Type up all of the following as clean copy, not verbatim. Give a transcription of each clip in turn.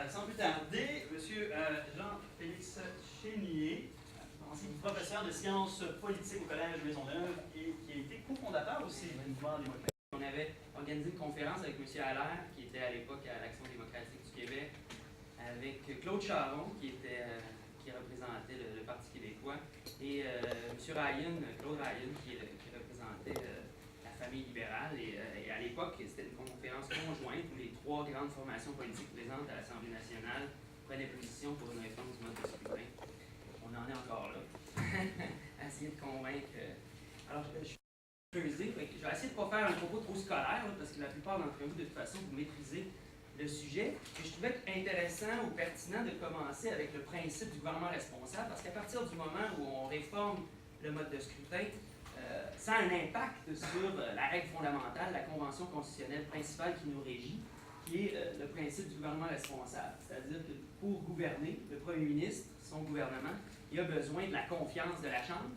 sans plus tarder, M. Jean-Félix Chénier, ancien professeur de sciences politiques au Collège Maisonneuve et qui a été cofondateur aussi du mouvement démocratique. On avait organisé une conférence avec M. Allaire, qui était à l'époque à l'Action démocratique du Québec, avec Claude Charon, qui représentait le Parti québécois, et M. Ryan, Claude Ryan, qui représentait la famille libérale. Et à l'époque, c'était une conférence conjointe où les trois grandes formations politiques présentes à l'Assemblée nationale prenaient position pour une réforme du mode de scrutin. On en est encore là, à essayer de convaincre. Alors, je vais essayer de ne pas faire un propos trop scolaire, là, parce que la plupart d'entre vous, de toute façon, vous maîtrisez le sujet. Et je trouvais intéressant ou pertinent de commencer avec le principe du gouvernement responsable, parce qu'à partir du moment où on réforme le mode de scrutin, ça a un impact sur la règle fondamentale, la convention constitutionnelle principale qui nous régit, qui est le principe du gouvernement responsable. C'est-à-dire que pour gouverner, le premier ministre, son gouvernement, il a besoin de la confiance de la Chambre.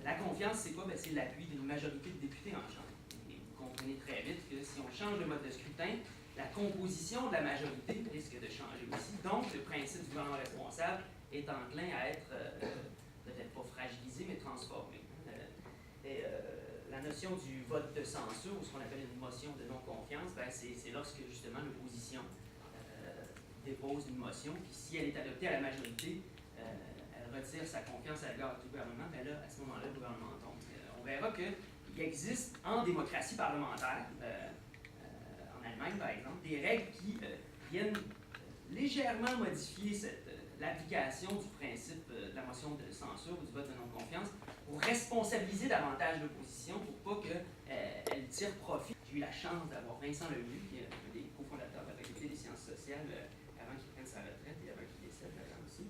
La confiance, c'est quoi? C'est l'appui d'une majorité de députés en Chambre. Et vous comprenez très vite que si on change le mode de scrutin, la composition de la majorité risque de changer aussi. Donc, le principe du gouvernement responsable est enclin à être, peut-être pas fragilisé, mais transformé. La notion du vote de censure, ou ce qu'on appelle une motion de non-confiance, c'est lorsque justement l'opposition dépose une motion, puis si elle est adoptée à la majorité, elle retire sa confiance à l'égard du gouvernement, bien là, à ce moment-là, le gouvernement tombe. On verra qu'il existe en démocratie parlementaire, en Allemagne par exemple, des règles qui viennent légèrement modifier l'application du principe de la motion de censure ou du vote de non-confiance pour responsabiliser davantage l'opposition, pour pas qu'elle tire profit. J'ai eu la chance d'avoir Vincent Lemieux, qui est un des cofondateurs de la Faculté des sciences sociales, avant qu'il prenne sa retraite et avant qu'il décède aussi.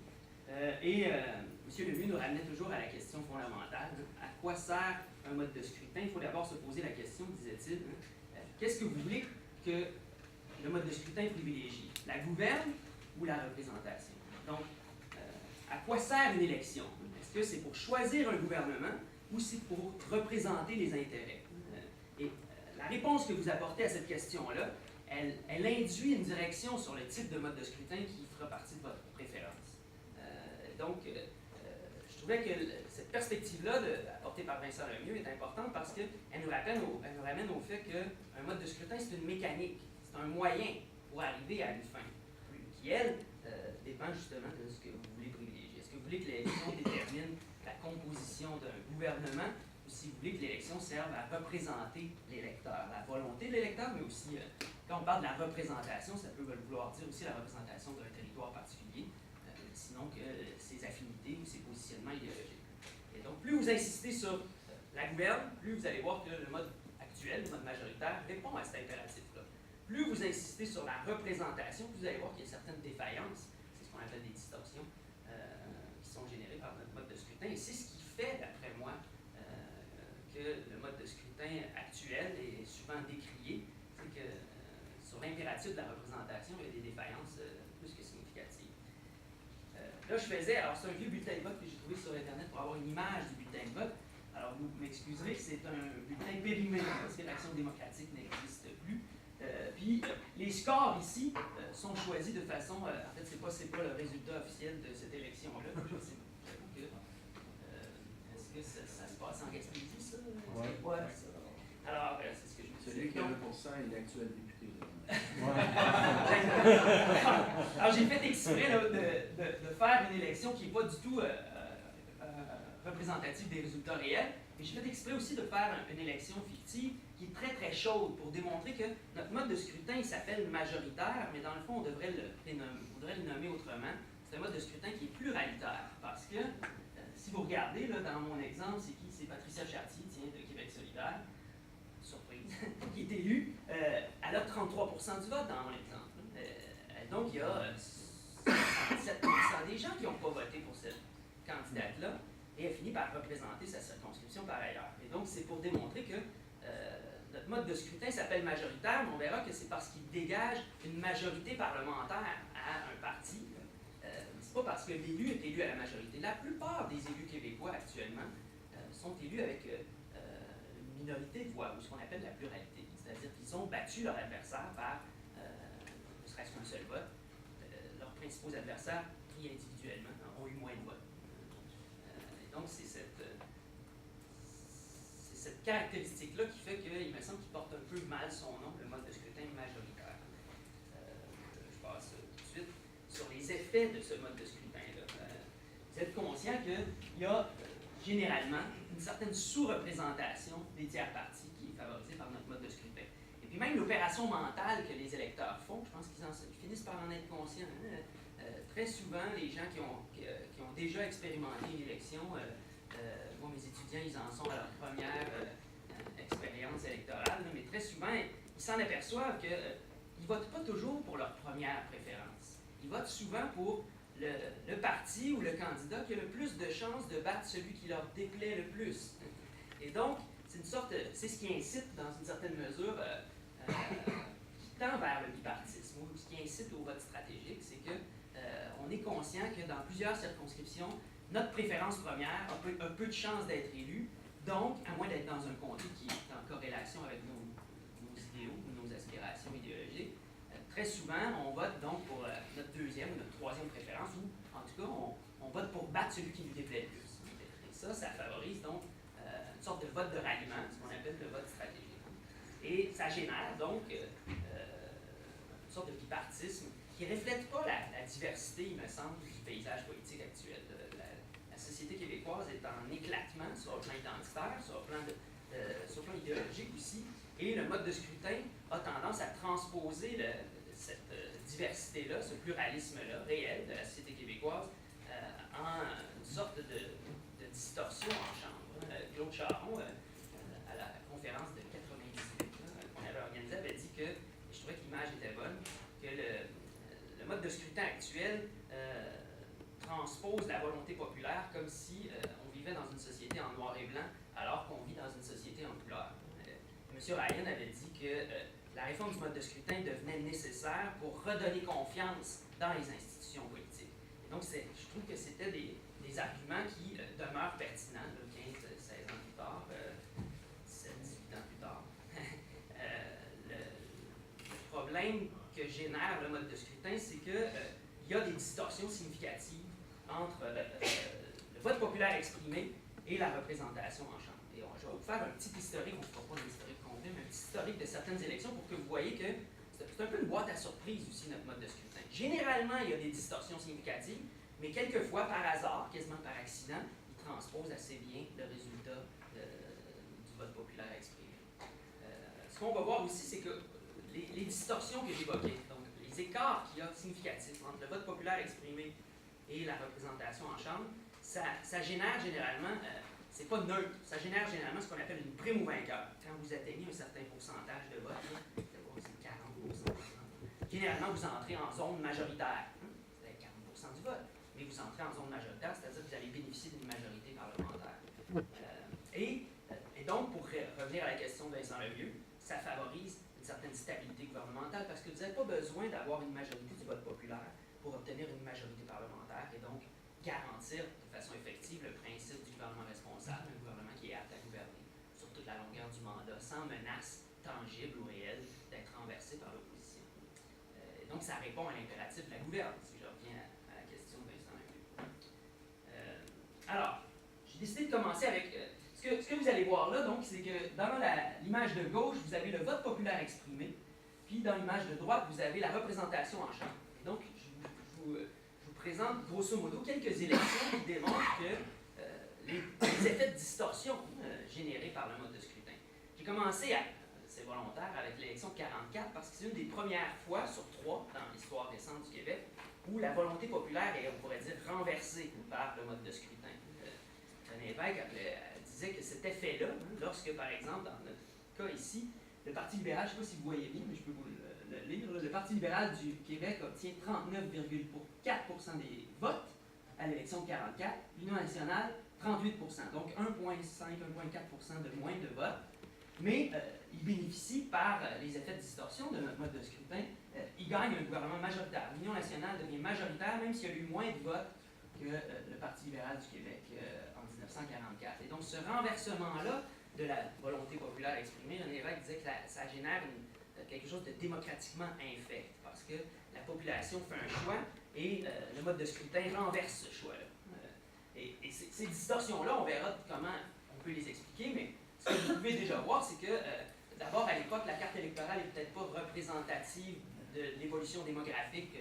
M. Lemieux nous ramenait toujours à la question fondamentale. À quoi sert un mode de scrutin? Il faut d'abord se poser la question, disait-il, qu'est-ce que vous voulez que le mode de scrutin privilégie? La gouverne ou la représentation? Donc, à quoi sert une élection? Est-ce que c'est pour choisir un gouvernement ou c'est pour représenter les intérêts? La réponse que vous apportez à cette question-là, elle induit une direction sur le type de mode de scrutin qui fera partie de votre préférence. Je trouvais que cette perspective-là, apportée par Vincent Lemieux, est importante parce qu'elle nous ramène au fait qu'un mode de scrutin, c'est une mécanique, c'est un moyen pour arriver à une fin, qui, elle, dépend justement de ce que vous voulez privilégier. Est-ce que vous voulez que l'élection détermine la composition d'un gouvernement ou si vous voulez que l'élection serve à représenter l'électeur, la volonté de l'électeur, mais aussi, quand on parle de la représentation, ça peut vouloir dire aussi la représentation d'un territoire particulier, sinon que ses affinités ou ses positionnements idéologiques. Et donc, plus vous insistez sur la gouverne, plus vous allez voir que le mode actuel, le mode majoritaire, répond à cet impératif-là. Plus vous insistez sur la représentation, plus vous allez voir qu'il y a certaines défaillances, c'est ce qu'on appelle des distorsions, qui sont générées par notre mode de scrutin. Et c'est ce qui fait, d'après moi, que le mode de scrutin actuel est souvent décrié, c'est que sur l'impératif de la représentation, il y a des défaillances plus que significatives. Là, je faisais, alors c'est un vieux bulletin de vote que j'ai trouvé sur Internet pour avoir une image du bulletin de vote. Alors, vous m'excuserez, c'est un bulletin périmé, parce que l'Action démocratique n'existe plus. Puis, les scores ici sont choisis de façon. En fait, c'est pas le résultat officiel de cette élection-là. Je sais que. Est-ce que ça se passe en Gaspésie, ça? Oui. Ouais, ça. Alors, c'est ce que je me suis dit. Celui qui a 1% est l'actuel député. Alors, j'ai fait exprès là, de faire une élection qui n'est pas du tout représentative des résultats réels, mais j'ai fait exprès aussi de faire une élection fictive qui est très très chaude pour démontrer que notre mode de scrutin il s'appelle majoritaire, mais dans le fond on devrait le nommer autrement. C'est un mode de scrutin qui est pluralitaire parce que si vous regardez là, dans mon exemple, c'est qui? C'est Patricia Chartier, de Québec solidaire, surprise, qui est élue. Elle a 33% du vote dans mon exemple. Donc il y a 67% des gens qui n'ont pas voté pour cette candidate-là. Et elle finit par représenter sa circonscription par ailleurs. Et donc, c'est pour démontrer que notre mode de scrutin s'appelle majoritaire, mais on verra que c'est parce qu'il dégage une majorité parlementaire à un parti. C'est pas parce que l'élu est élu à la majorité. La plupart des élus québécois actuellement sont élus avec une minorité de voix, ou ce qu'on appelle la pluralité. C'est-à-dire qu'ils ont battu leur adversaire par ne serait-ce qu'un seul vote. adversaires qui individuellement ont eu moins de votes. Et donc c'est cette caractéristique-là qui fait qu'il me semble qu'il porte un peu mal son nom, le mode de scrutin majoritaire. Je passe tout de suite sur les effets de ce mode de scrutin-là. Vous êtes conscient qu'il y a généralement une certaine sous-représentation des tiers partis qui est favorisée par notre mode de scrutin. Et puis même l'opération mentale que les électeurs font, je pense qu'ils finissent par en être conscients. Hein? Très souvent, les gens qui ont déjà expérimenté une élection, moi, mes étudiants, ils en sont à leur première expérience électorale, mais très souvent, ils s'en aperçoivent qu'ils ne votent pas toujours pour leur première préférence. Ils votent souvent pour le parti ou le candidat qui a le plus de chances de battre celui qui leur déplaît le plus. Et donc, c'est ce qui incite, dans une certaine mesure, qui tend vers le bipartisme, ou ce qui incite au vote stratégique, c'est que on est conscient que dans plusieurs circonscriptions, notre préférence première a peu de chances d'être élue, donc, à moins d'être dans un comté qui est en corrélation avec nos idéaux ou nos aspirations idéologiques, très souvent, on vote donc pour notre deuxième ou notre troisième préférence, ou en tout cas, on vote pour battre celui qui nous déplaît le plus. Et ça favorise donc une sorte de vote de ralliement, ce qu'on appelle le vote stratégique. Et ça génère donc une sorte de bipartisme qui ne reflète pas la diversité, il me semble, du paysage politique actuel. La société québécoise est en éclatement sur le plan identitaire, sur le plan idéologique aussi, et le mode de scrutin a tendance à transposer cette diversité-là, ce pluralisme-là réel de la société québécoise en une sorte de distorsion en chambre. Claude Charron, à la conférence de 98 qu'on avait organisée, avait dit que, et je trouvais que l'image était bonne, que le mode de scrutin actuel transpose la volonté populaire comme si on vivait dans une société en noir et blanc alors qu'on vit dans une société en couleur. M. Ryan avait dit que la réforme du mode de scrutin devenait nécessaire pour redonner confiance dans les institutions politiques. Et donc, je trouve que c'était des arguments qui demeurent pertinents, 15, 16 ans plus tard, 17, 18 ans plus tard. Le problème que génère le mode de scrutin, c'est qu'il y a des distorsions significatives entre le vote populaire exprimé et la représentation en chambre. Et je vais vous faire un petit historique, on ne fera pas un historique complet, mais un petit historique de certaines élections pour que vous voyez que c'est un peu une boîte à surprise aussi, notre mode de scrutin. Généralement, il y a des distorsions significatives, mais quelquefois, par hasard, quasiment par accident, il transpose assez bien le résultat du vote populaire exprimé. Ce qu'on va voir aussi, c'est que les distorsions que j'évoquais, donc les écarts qu'il y a significatifs entre le vote populaire exprimé et la représentation en chambre, ça génère généralement, c'est pas neutre, ça génère généralement ce qu'on appelle une prime au vainqueur. Quand vous atteignez un certain pourcentage de vote, c'est 40%, généralement vous entrez en zone majoritaire. Vous avez 40% du vote, mais vous entrez en zone majoritaire, c'est-à-dire que vous allez bénéficier d'une majorité parlementaire. Et donc, pour revenir à la question de Vincent Lemieux, ça favorise une certaine stabilité gouvernementale parce que vous n'avez pas besoin d'avoir une majorité du vote populaire pour obtenir une majorité parlementaire et donc garantir de façon effective le principe du gouvernement responsable, un gouvernement qui est apte à gouverner sur toute la longueur du mandat, sans menace tangible ou réelle d'être renversé par l'opposition. Donc ça répond à l'impératif de la gouvernance, si je reviens à la question de Vincent Lemieux. Alors, j'ai décidé de commencer avec... ce que vous allez voir là, donc, c'est que dans l'image de gauche, vous avez le vote populaire exprimé, puis dans l'image de droite, vous avez la représentation en chambre. Et donc, je vous présente grosso modo quelques élections qui démontrent que les effets de distorsion générés par le mode de scrutin. J'ai commencé, c'est volontaire, avec l'élection de 44 parce que c'est une des premières fois sur 3 dans l'histoire récente du Québec où la volonté populaire est, on pourrait dire, renversée par le mode de scrutin. René Lévesque disait que cet effet-là, lorsque, par exemple, dans notre cas ici, le Parti libéral, je ne sais pas si vous voyez bien, mais je peux vous le lire, le Parti libéral du Québec obtient 39,4% des votes à l'élection de 44, l'Union nationale, 38%, donc 1,5-1,4% de moins de votes, mais il bénéficie par les effets de distorsion de notre mode de scrutin, il gagne un gouvernement majoritaire. L'Union nationale devient majoritaire, même s'il y a eu moins de votes que le Parti libéral du Québec en 1944. Et donc ce renversement-là de la volonté populaire exprimée, René Lévesque disait que ça génère quelque chose de démocratiquement infect, parce que la population fait un choix Et le mode de scrutin renverse ce choix-là. Et ces distorsions-là, on verra comment on peut les expliquer, mais ce que vous pouvez déjà voir, c'est que d'abord, à l'époque, la carte électorale n'est peut-être pas représentative de l'évolution démographique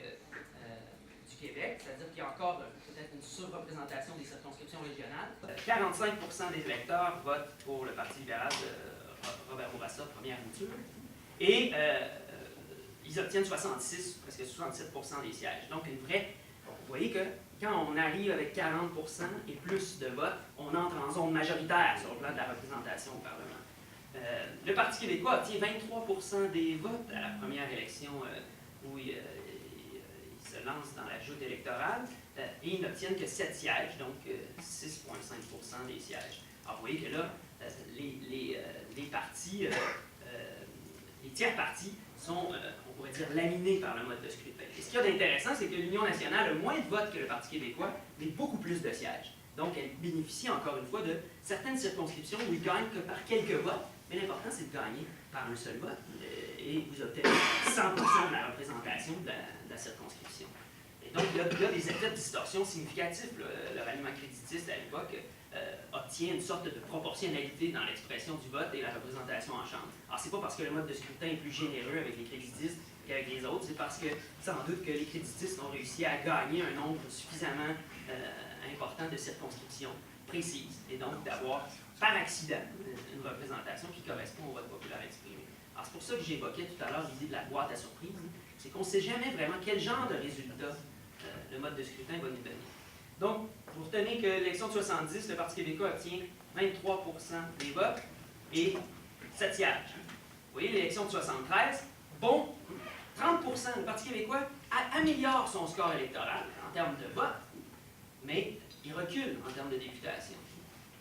du Québec, c'est-à-dire qu'il y a encore peut-être une surreprésentation des circonscriptions régionales. 45% des électeurs votent pour le Parti libéral de Robert Bourassa, première mouture, et ils obtiennent 66, presque 67% des sièges. Donc, une vraie... Vous voyez que quand on arrive avec 40% et plus de votes, on entre en zone majoritaire sur le plan de la représentation au Parlement. Le Parti québécois obtient 23% des votes à la première élection où il se lance dans la joute électorale et ils n'obtiennent que 7 sièges, donc 6,5% des sièges. Alors vous voyez que là, les partis, les tiers partis sont, on pourrait dire, laminés par le mode de scrutin. Et ce qu'il y a d'intéressant, c'est que l'Union nationale a moins de votes que le Parti québécois, mais beaucoup plus de sièges. Donc elle bénéficie encore une fois de certaines circonscriptions où il gagne que par quelques votes, mais l'important c'est de gagner par un seul vote et vous obtenez 100% de la représentation de la circonscription. Et donc il y a des effets de distorsion significatifs. Le ralliement créditiste à l'époque obtient une sorte de proportionnalité dans l'expression du vote et la représentation en chambre. Alors c'est pas parce que le mode de scrutin est plus généreux avec les créditistes qu'avec les autres, c'est parce que sans doute que les créditistes ont réussi à gagner un nombre suffisamment important de circonscriptions précises et donc d'avoir par accident une représentation qui correspond au vote populaire exprimé. Alors c'est pour ça que j'évoquais tout à l'heure l'idée de la boîte à surprise, c'est qu'on ne sait jamais vraiment quel genre de résultat le mode de scrutin va nous donner. Donc, vous retenez que l'élection de 70, le Parti québécois obtient 23% des votes et 7 sièges. Vous voyez, l'élection de 73, bon, 30%, le Parti québécois améliore son score électoral en termes de vote, mais il recule en termes de députation.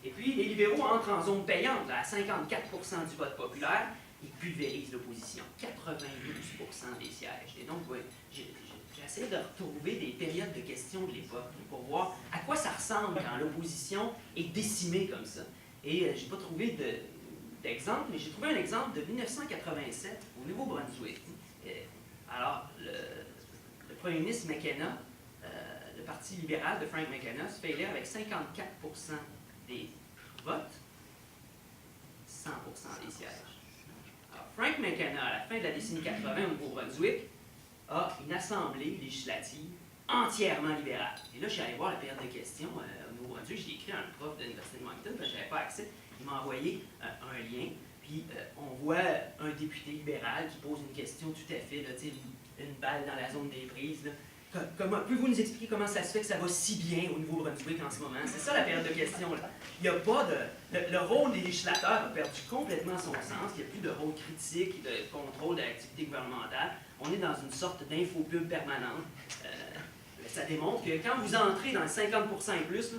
Et puis, les libéraux entrent en zone payante, là, à 54% du vote populaire, ils pulvérisent l'opposition, 92% des sièges. Et donc, oui, j'essaie de retrouver des périodes de questions de l'époque pour voir à quoi ça ressemble quand l'opposition est décimée comme ça. Et je n'ai pas trouvé d'exemple, mais j'ai trouvé un exemple de 1987 au Nouveau-Brunswick. Alors, le premier ministre McKenna, le Parti libéral de Frank McKenna, se fait élire avec 54% des votes, 100% des sièges. Alors, Frank McKenna, à la fin de la décennie 80 au Nouveau-Brunswick, a une assemblée législative entièrement libérale. Et là, je suis allé voir la période de questions au Nouveau-Brunswick. J'ai écrit à un prof de l'Université de Moncton, parce que je n'avais pas accès. Il m'a envoyé un lien. Puis on voit un député libéral qui pose une question tout à fait, là, une balle dans la zone des prises. Pouvez-vous nous expliquer comment ça se fait que ça va si bien au Nouveau-Brunswick en ce moment? C'est ça la période de questions. Là. Il n'y a pas de... Le rôle des législateurs a perdu complètement son sens. Il n'y a plus de rôle critique, de contrôle de l'activité gouvernementale. On est dans une sorte d'infopub permanente. Ça démontre que quand vous entrez dans le 50% et plus,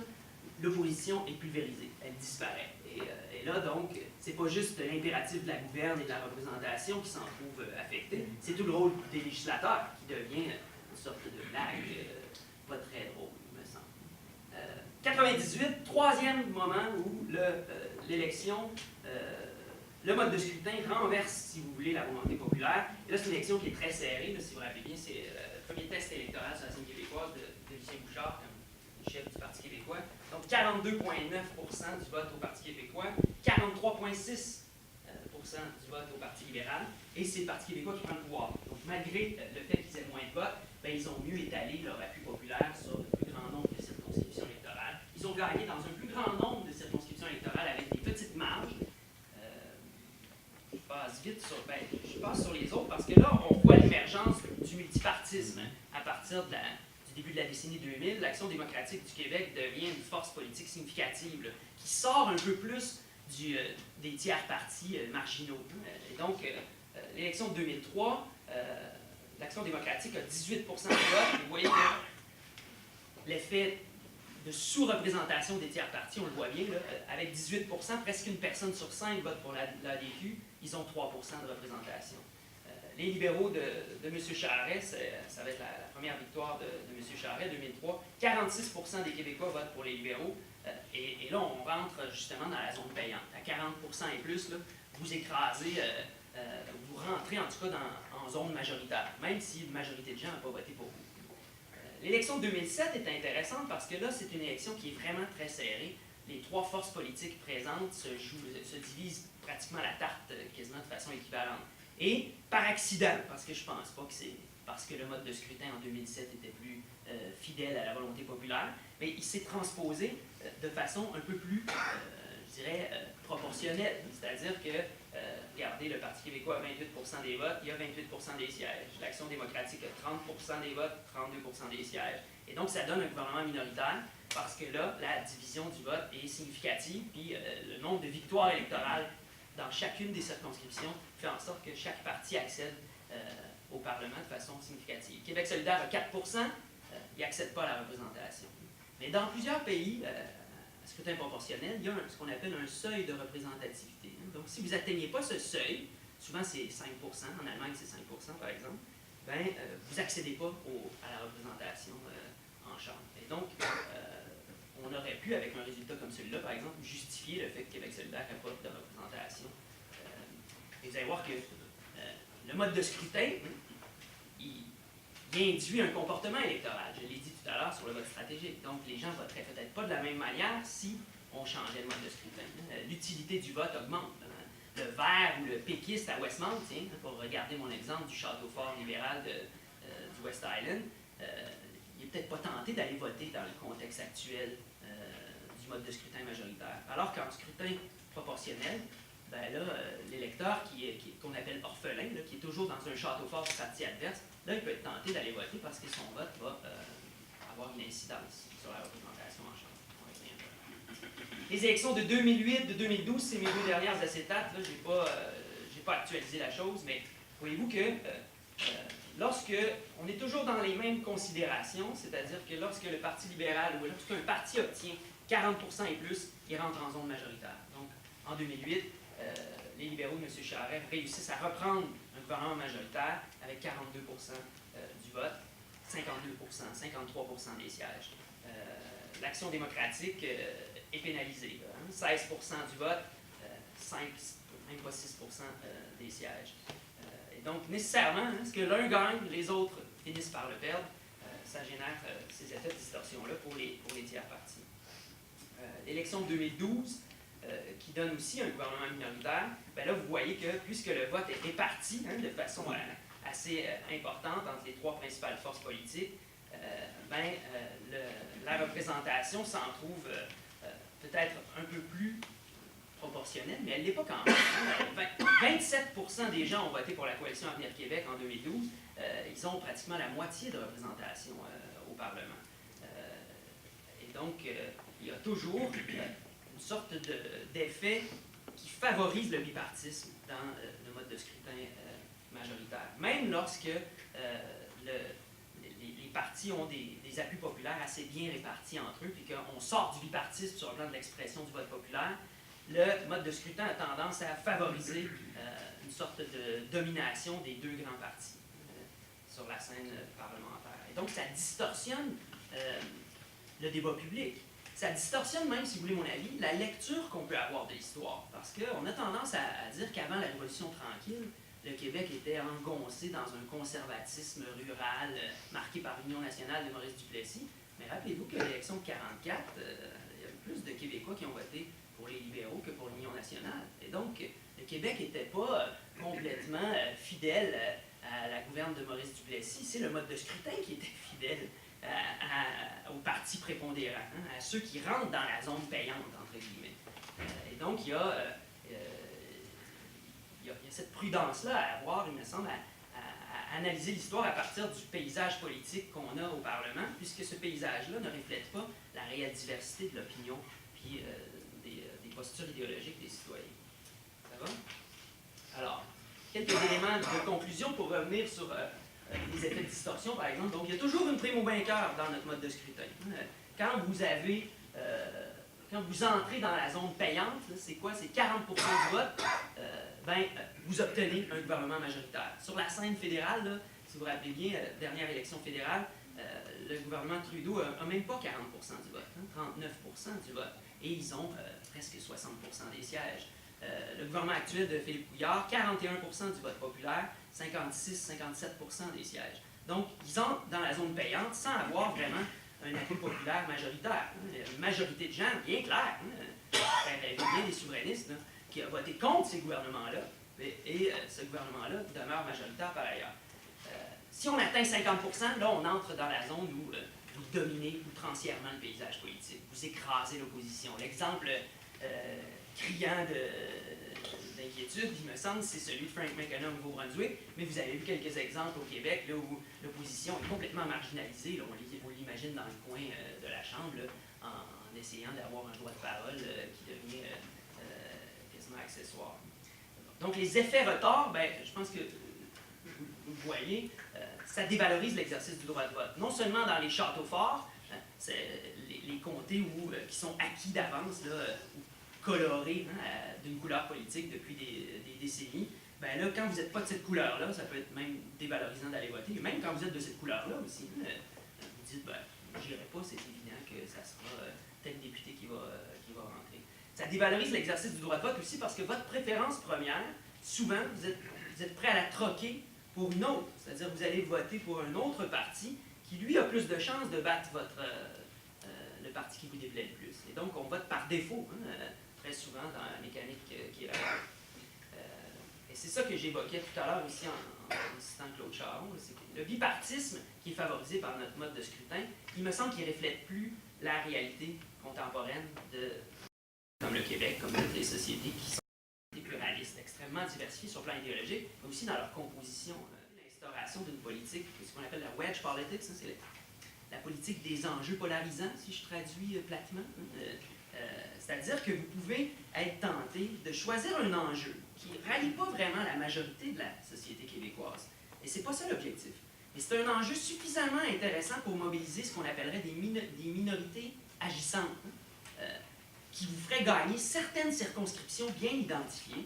l'opposition est pulvérisée. Elle disparaît. Et là, donc, c'est pas juste l'impératif de la gouverne et de la représentation qui s'en trouve affecté, c'est tout le rôle des législateurs qui devient une sorte de blague pas très drôle, me semble. 98, troisième moment où l'élection, le mode de scrutin renverse, si vous voulez, la volonté populaire. Et là, c'est une élection qui est très serrée. Là, si vous vous rappelez bien, c'est le premier test électoral sur la scène québécoise de Lucien Bouchard comme chef du Parti québécois. Donc, 42,9% du vote au Parti québécois, 43,6% du vote au Parti libéral, et c'est le Parti québécois qui prend le pouvoir. Donc, malgré le fait qu'ils aient moins de votes, ben, ils ont mieux étalé leur appui populaire sur le plus grand nombre de circonscriptions électorales. Ils ont gagné dans un plus grand nombre de circonscriptions électorales avec des petites marges. Je passe vite sur, je passe sur les autres parce que là, on voit l'émergence du multipartisme à partir du début de la décennie 2000. L'Action démocratique du Québec devient une force politique significative là, qui sort un peu plus des tiers partis marginaux. Et donc, l'élection de 2003, l'Action démocratique a 18% de vote. Vous voyez que l'effet de sous-représentation des tiers partis, on le voit bien, là, avec 18%, presque une personne sur 5 vote pour l'ADQ, ils ont 3% de représentation. Les libéraux de M. Charest, ça va être la première victoire de M. Charest, 2003, 46% des Québécois votent pour les libéraux, et là, on rentre justement dans la zone payante. À 40% et plus, là, vous écrasez, vous rentrez en tout cas en zone majoritaire, même si une majorité de gens n'ont pas voté pour vous. L'élection de 2007 est intéressante parce que là, c'est une élection qui est vraiment très serrée. Les trois forces politiques présentes se divisent pratiquement la tarte quasiment de façon équivalente. Et par accident, parce que je pense pas que c'est parce que le mode de scrutin en 2007 était plus fidèle à la volonté populaire, mais il s'est transposé de façon un peu plus, je dirais, proportionnelle. C'est-à-dire que, regardez, le Parti québécois a 28% des votes, il y a 28% des sièges. L'Action démocratique a 30% des votes, 32% des sièges. Et donc, ça donne un gouvernement minoritaire parce que là, la division du vote est significative, puis le nombre de victoires électorales dans chacune des circonscriptions fait en sorte que chaque parti accède au Parlement de façon significative. Québec solidaire a 4%, il n'accède pas à la représentation. Mais dans plusieurs pays, à scrutin proportionnel, il y a ce qu'on appelle un seuil de représentativité. Donc, si vous n'atteignez pas ce seuil, souvent c'est 5%, en Allemagne c'est 5% par exemple, ben, vous n'accédez pas à la représentation en Chambre. Et donc, on aurait pu, avec un résultat comme celui-là, par exemple, justifier le fait que Québec solidaire n'a pas de représentation. Et vous allez voir que le mode de scrutin, il induit un comportement électoral. Je l'ai dit tout à l'heure sur le vote stratégique. Donc, les gens voteraient peut-être pas de la même manière si on changeait le mode de scrutin. L'utilité du vote augmente. Le vert ou le péquiste à Westmount, tiens, pour regarder mon exemple du château fort libéral du West Island, il n'est peut-être pas tenté d'aller voter dans le contexte actuel du mode de scrutin majoritaire. Alors qu'en scrutin proportionnel, ben là, l'électeur qu'on appelle orphelin, là, qui est toujours dans un château fort du parti adverse, là, il peut être tenté d'aller voter parce que son vote va avoir une incidence sur la représentation en Chambre. Les élections de 2008, de 2012, c'est mes deux dernières acétates. Là, je n'ai pas actualisé la chose, mais voyez-vous que lorsque on est toujours dans les mêmes considérations, c'est-à-dire que lorsque le Parti libéral ou lorsqu'un parti obtient 40% et plus, il rentre en zone majoritaire. Donc, en 2008, les libéraux de M. Charest réussissent à reprendre un gouvernement majoritaire avec 42% du vote, 52%, 53% des sièges. L'Action démocratique est pénalisée. 16% du vote, 5, même pas 6% des sièges. Et donc, nécessairement, ce que l'un gagne, les autres finissent par le perdre. Ça génère ces effets de distorsion-là pour les tiers partis. L'élection de 2012, qui donne aussi un gouvernement minoritaire, ben là, vous voyez que puisque le vote est réparti de façon assez importante entre les trois principales forces politiques, la représentation s'en trouve peut-être un peu plus proportionnelle, mais elle ne l'est pas quand même. 27% des gens ont voté pour la coalition Avenir Québec en 2012. Ils ont pratiquement la moitié de représentation au Parlement. Et donc, il y a toujours une sorte d'effet qui favorise le bipartisme dans le mode de scrutin majoritaire. Même lorsque les partis ont des appuis populaires assez bien répartis entre eux, puis qu'on sort du bipartisme sur le plan de l'expression du vote populaire, le mode de scrutin a tendance à favoriser une sorte de domination des deux grands partis sur la scène parlementaire. Et donc, ça distorsionne le débat public. Ça distorsionne même, si vous voulez mon avis, la lecture qu'on peut avoir de l'histoire. Parce qu'on a tendance à dire qu'avant la Révolution tranquille, le Québec était engoncé dans un conservatisme rural marqué par l'Union nationale de Maurice Duplessis. Mais rappelez-vous que l'élection de 1944, il y a plus de Québécois qui ont voté pour les libéraux que pour l'Union nationale. Et donc, le Québec n'était pas complètement fidèle à la gouverne de Maurice Duplessis. C'est le mode de scrutin qui était fidèle aux partis prépondérants, à ceux qui rentrent dans la zone payante, entre guillemets. Et donc, il y a cette prudence-là à avoir, il me semble, à analyser l'histoire à partir du paysage politique qu'on a au Parlement, puisque ce paysage-là ne reflète pas la réelle diversité de l'opinion puis des postures idéologiques des citoyens. Ça va? Alors, quelques éléments de conclusion pour revenir sur les effets de distorsion, par exemple. Donc, il y a toujours une prime au vainqueur dans notre mode de scrutin. Quand vous entrez dans la zone payante, c'est quoi? C'est 40% du vote. Vous obtenez un gouvernement majoritaire. Sur la scène fédérale, là, si vous vous rappelez bien, dernière élection fédérale, le gouvernement Trudeau n'a même pas 40% du vote, 39% du vote. Et ils ont presque 60% des sièges. Le gouvernement actuel de Philippe Couillard, 41% du vote populaire, 56-57% des sièges. Donc, ils entrent dans la zone payante sans avoir vraiment un appui populaire majoritaire. Une majorité de gens bien claire, bien des souverainistes, là, qui a voté contre ces gouvernements-là, et ce gouvernement-là demeure majoritaire par ailleurs. Si on atteint 50%, là, on entre dans la zone où vous dominez outrancièrement le paysage politique, vous écrasez l'opposition. L'exemple criant d'inquiétude, il me semble, c'est celui de Frank McKenna au Nouveau-Brunswick, mais vous avez vu quelques exemples au Québec là, où l'opposition est complètement marginalisée. Là, on l'imagine dans le coin de la Chambre, là, en essayant d'avoir un droit de parole qui devient quasiment accessoire. Donc les effets retard, ben, je pense que vous voyez, ça dévalorise l'exercice du droit de vote. Non seulement dans les châteaux forts, les comtés qui sont acquis d'avance, colorés d'une couleur politique depuis des décennies, ben là, quand vous n'êtes pas de cette couleur-là, ça peut être même dévalorisant d'aller voter. Même quand vous êtes de cette couleur-là aussi, vous dites, ben, je n'irai pas, c'est évident que ça sera tel député qui va rentrer. Ça dévalorise l'exercice du droit de vote aussi parce que votre préférence première, souvent, vous êtes prêt à la troquer pour une autre. C'est-à-dire que vous allez voter pour un autre parti qui, lui, a plus de chances de battre le parti qui vous déplaît le plus. Et donc, on vote par défaut, très souvent dans la mécanique qui est là. Et c'est ça que j'évoquais tout à l'heure aussi en citant Claude Charon, c'est que le bipartisme qui est favorisé par notre mode de scrutin, il me semble qu'il ne reflète plus la réalité contemporaine comme le Québec, comme toutes les sociétés qui sont des pluralistes, extrêmement diversifiées sur le plan idéologique, mais aussi dans leur composition. L'instauration d'une politique, ce qu'on appelle la wedge politics, c'est la politique des enjeux polarisants, si je traduis platement. C'est-à-dire que vous pouvez être tenté de choisir un enjeu qui ne rallie pas vraiment la majorité de la société québécoise. Et ce n'est pas ça l'objectif. Mais c'est un enjeu suffisamment intéressant pour mobiliser ce qu'on appellerait des minorités agissantes, qui vous feraient gagner certaines circonscriptions bien identifiées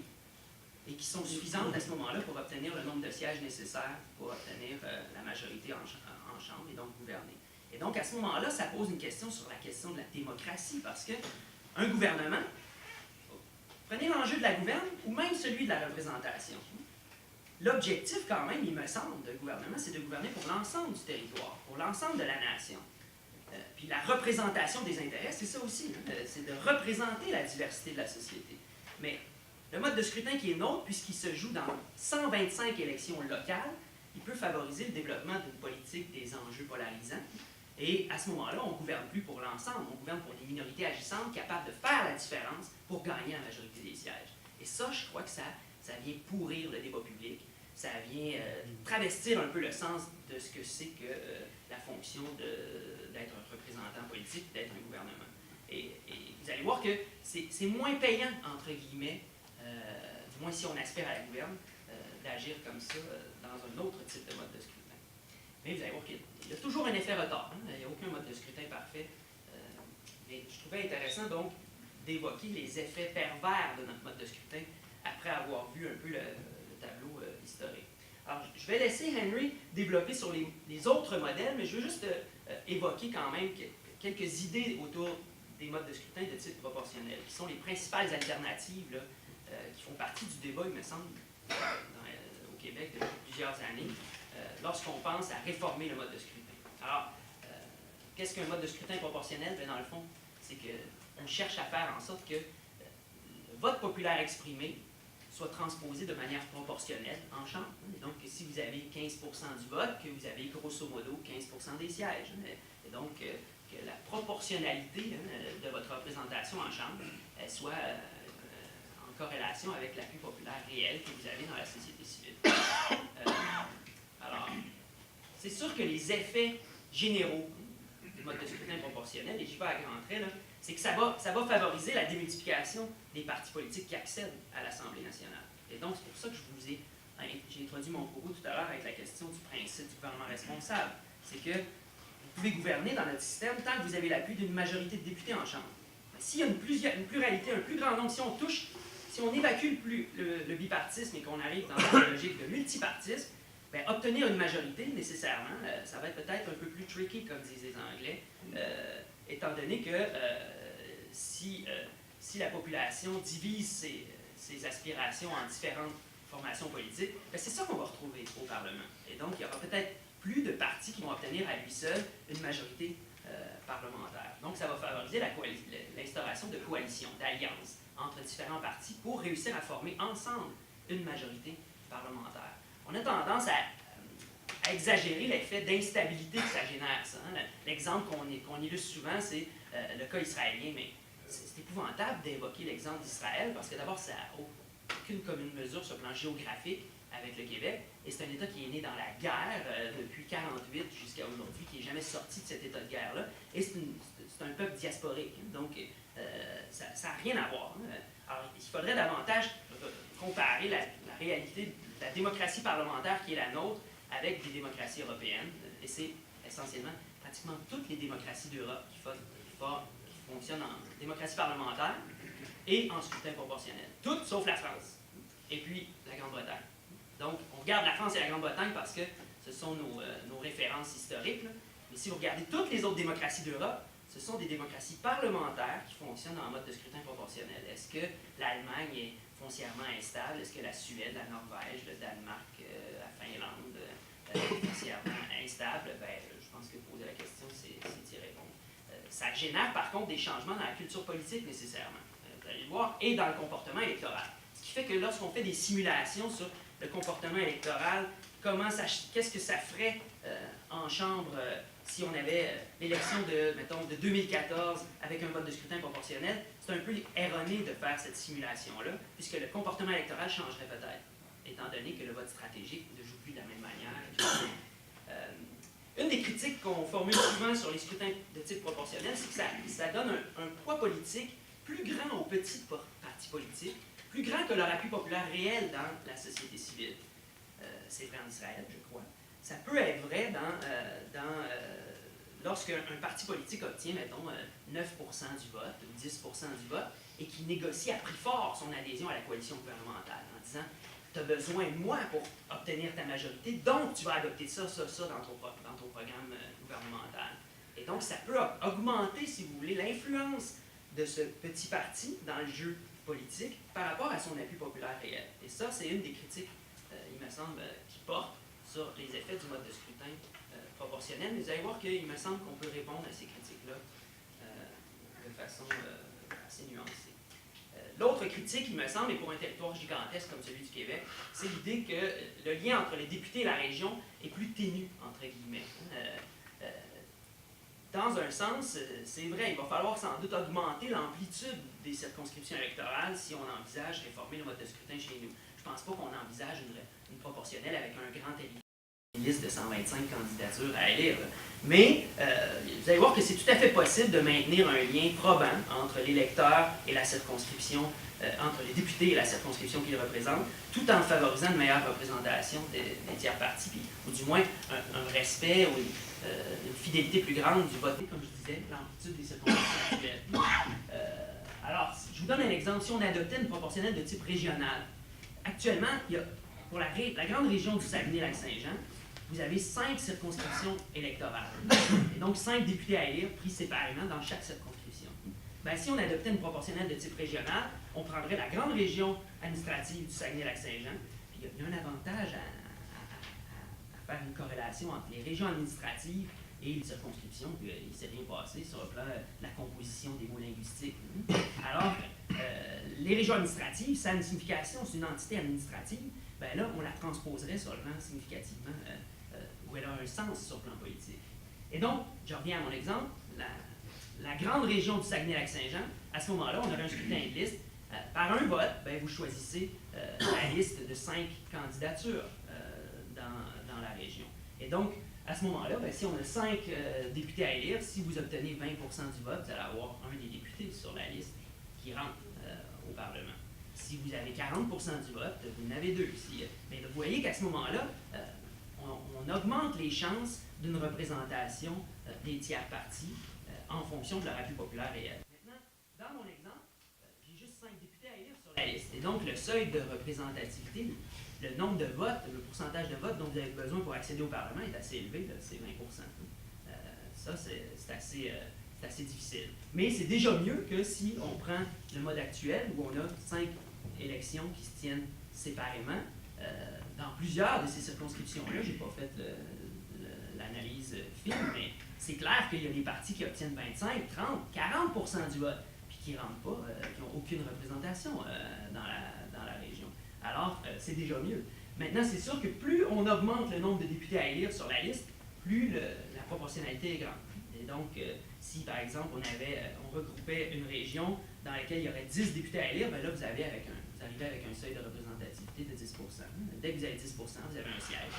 et qui sont suffisantes à ce moment-là pour obtenir le nombre de sièges nécessaires pour obtenir la majorité en Chambre et donc gouverner. Et donc, à ce moment-là, ça pose une question sur la question de la démocratie, parce que un gouvernement, prenez l'enjeu de la gouverne ou même celui de la représentation. L'objectif, quand même, il me semble, d'un gouvernement, c'est de gouverner pour l'ensemble du territoire, pour l'ensemble de la nation. Puis la représentation des intérêts, c'est ça aussi, c'est de représenter la diversité de la société. Mais le mode de scrutin qui est nôtre, puisqu'il se joue dans 125 élections locales, il peut favoriser le développement d'une politique des enjeux polarisants. Et à ce moment-là, on ne gouverne plus pour l'ensemble, on gouverne pour des minorités agissantes capables de faire la différence pour gagner la majorité des sièges. Et ça, je crois que ça vient pourrir le débat public, ça vient travestir un peu le sens de ce que c'est que la fonction d'être un représentant politique, d'être un gouvernement. Et vous allez voir que c'est moins payant, entre guillemets, du moins si on aspire à la gouverne, d'agir comme ça dans un autre type de mode de scrutin. Mais vous allez voir qu'il y a toujours un effet retard. Il n'y a aucun mode de scrutin parfait. Mais je trouvais intéressant donc d'évoquer les effets pervers de notre mode de scrutin après avoir vu un peu le tableau historique. Alors, je vais laisser Henry développer sur les autres modèles, mais je veux juste évoquer quand même quelques idées autour des modes de scrutin de type proportionnel, qui sont les principales alternatives là, qui font partie du débat, il me semble, au Québec depuis plusieurs années, lorsqu'on pense à réformer le mode de scrutin. Alors, qu'est-ce qu'un mode de scrutin proportionnel? Bien, dans le fond, c'est qu'on cherche à faire en sorte que le vote populaire exprimé soit transposé de manière proportionnelle en Chambre. Et donc, si vous avez 15% du vote, que vous avez grosso modo 15% des sièges. Et donc, que la proportionnalité de votre représentation en Chambre elle soit en corrélation avec l'appui populaire réel que vous avez dans la société civile. Alors, c'est sûr que les effets généraux du mode de scrutin proportionnel, et j'y vais à grands traits, c'est que ça va favoriser la démultiplication des partis politiques qui accèdent à l'Assemblée nationale. Et donc, c'est pour ça que j'ai introduit mon propos tout à l'heure avec la question du principe du gouvernement responsable. C'est que vous pouvez gouverner dans notre système tant que vous avez l'appui d'une majorité de députés en Chambre. S'il y a une pluralité, un plus grand nombre, si on évacue le bipartisme et qu'on arrive dans une logique de multipartisme, bien, obtenir une majorité, nécessairement, ça va être peut-être un peu plus tricky, comme disent les Anglais, étant donné que si la population divise ses aspirations en différentes formations politiques, bien, c'est ça qu'on va retrouver au Parlement. Et donc, il y aura peut-être plus de partis qui vont obtenir à lui seul une majorité parlementaire. Donc, ça va favoriser l'instauration de coalitions, d'alliances entre différents partis pour réussir à former ensemble une majorité parlementaire. On a tendance à exagérer l'effet d'instabilité que ça génère. Ça, hein. L'exemple qu'on illustre souvent, c'est le cas israélien, mais c'est épouvantable d'évoquer l'exemple d'Israël parce que d'abord, ça n'a aucune commune mesure sur le plan géographique avec le Québec, et c'est un État qui est né dans la guerre depuis 1948 jusqu'à aujourd'hui, qui n'est jamais sorti de cet état de guerre-là, et c'est un peuple diasporique, donc ça n'a rien à voir. Hein. Alors, il faudrait davantage comparer la réalité de la démocratie parlementaire qui est la nôtre avec des démocraties européennes, et c'est essentiellement pratiquement toutes les démocraties d'Europe qui fonctionnent en démocratie parlementaire et en scrutin proportionnel. Toutes sauf la France, et puis la Grande-Bretagne. Donc, on regarde la France et la Grande-Bretagne parce que ce sont nos références historiques, là. Mais si vous regardez toutes les autres démocraties d'Europe, ce sont des démocraties parlementaires qui fonctionnent en mode de scrutin proportionnel. Est-ce que l'Allemagne est foncièrement instable? Est-ce que la Suède, la Norvège, le Danemark, la Finlande est foncièrement instable? Ben, je pense que poser la question, c'est y répondre. Ça génère par contre des changements dans la culture politique nécessairement, vous allez le voir, et dans le comportement électoral. Ce qui fait que lorsqu'on fait des simulations sur le comportement électoral, qu'est-ce que ça ferait en Chambre si on avait l'élection de 2014 avec un vote de scrutin proportionnel, c'est un peu erroné de faire cette simulation-là, puisque le comportement électoral changerait peut-être, étant donné que le vote stratégique ne joue plus de la même manière. Une des critiques qu'on formule souvent sur les scrutins de type proportionnel, c'est que ça donne un poids politique plus grand aux petits partis politiques, plus grand que leur appui populaire réel dans la société civile. C'est vrai en Israël, je crois. Ça peut être vrai lorsqu'un parti politique obtient, mettons, 9% du vote ou 10% du vote et qui négocie à prix fort son adhésion à la coalition gouvernementale en disant « tu as besoin de moi pour obtenir ta majorité, donc tu vas adopter ça dans ton programme gouvernemental. » Et donc, ça peut augmenter, si vous voulez, l'influence de ce petit parti dans le jeu politique par rapport à son appui populaire réel. Et ça, c'est une des critiques, il me semble, qui porte sur les effets du mode de scrutin proportionnel. Mais vous allez voir qu'il me semble qu'on peut répondre à ces critiques-là de façon assez nuancée. L'autre critique, il me semble, et pour un territoire gigantesque comme celui du Québec, c'est l'idée que le lien entre les députés et la région est plus ténu, entre guillemets. Dans un sens, c'est vrai, il va falloir sans doute augmenter l'amplitude des circonscriptions électorales si on envisage réformer le mode de scrutin chez nous. Je ne pense pas qu'on envisage une proportionnelle avec un grand élimination, une liste de 125 candidatures à élire. Mais vous allez voir que c'est tout à fait possible de maintenir un lien probant entre l'électeur et la circonscription, entre les députés et la circonscription qu'ils représentent, tout en favorisant une meilleure représentation des tiers partis, ou du moins un respect ou une fidélité plus grande du vote, comme je disais, l'amplitude des circonscriptions actuelles. Alors, je vous donne un exemple. Si on adoptait une proportionnelle de type régional, actuellement, pour la grande région du Saguenay-Lac-Saint-Jean, vous avez 5 circonscriptions électorales. Et donc 5 députés à élire pris séparément dans chaque circonscription. Bien, si on adoptait une proportionnelle de type régional, on prendrait la grande région administrative du Saguenay-Lac-Saint-Jean. Puis il y a un avantage à faire une corrélation entre les régions administratives et les circonscriptions. Puis il ne s'est rien passé sur le plan de la composition des mots linguistiques. Alors, les régions administratives, ça a une signification, c'est une entité administrative. Bien là, on la transposerait sur le plan significativement, où elle a un sens sur le plan politique. Et donc, je reviens à mon exemple, la grande région du Saguenay-Lac-Saint-Jean, à ce moment-là, on aurait un scrutin de liste. Par un vote, bien, vous choisissez la liste de 5 candidatures dans la région. Et donc, à ce moment-là, bien, si on a 5 députés à élire, si vous obtenez 20% du vote, vous allez avoir un des députés sur la liste qui rentre au Parlement. Si vous avez 40% du vote, vous en avez 2. Mais vous voyez qu'à ce moment-là, on augmente les chances d'une représentation des tiers partis en fonction de leur appui populaire réel. Maintenant, dans mon exemple, j'ai juste 5 députés à élire sur la liste. Et donc, le seuil de représentativité, le nombre de votes, le pourcentage de votes dont vous avez besoin pour accéder au Parlement est assez élevé, c'est 20%. Ça, c'est assez difficile. Mais c'est déjà mieux que si on prend le mode actuel où on a 5 élections qui se tiennent séparément. Dans plusieurs de ces circonscriptions-là, je n'ai pas fait analyse fine, mais c'est clair qu'il y a des partis qui obtiennent 25, 30, 40% du vote, puis qui ne rentrent pas, qui n'ont aucune représentation dans la région. Alors, c'est déjà mieux. Maintenant, c'est sûr que plus on augmente le nombre de députés à élire sur la liste, plus la proportionnalité est grande. Et donc, si par exemple on regroupait une région dans laquelle il y aurait 10 députés à élire, bien là, vous arrivez avec un seuil de représentativité de 10%. Dès que vous avez 10%, vous avez un siège.